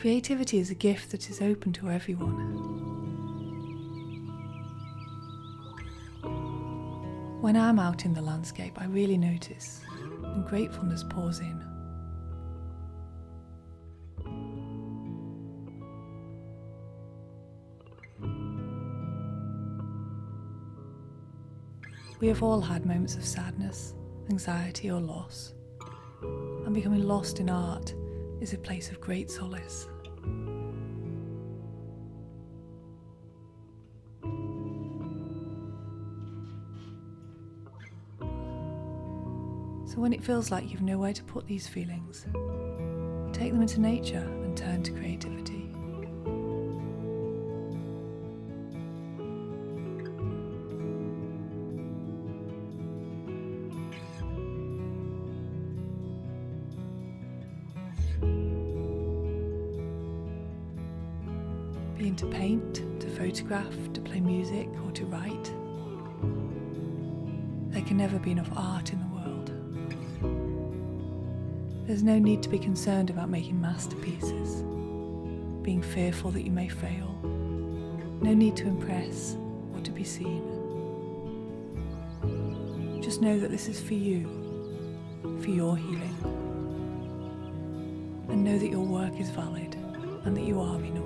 Creativity is a gift that is open to everyone. When I'm out in the landscape, I really notice, and gratefulness pours in. We have all had moments of sadness, anxiety or loss, and becoming lost in art is a place of great solace. So when it feels like you've nowhere to put these feelings, take them into nature and turn to creativity. Being to paint, to photograph, to play music or to write, there can never be enough art in the world. There's no need to be concerned about making masterpieces, being fearful that you may fail, no need to impress or to be seen. Just know that this is for you, for your healing, and know that your work is valid and that you are enough.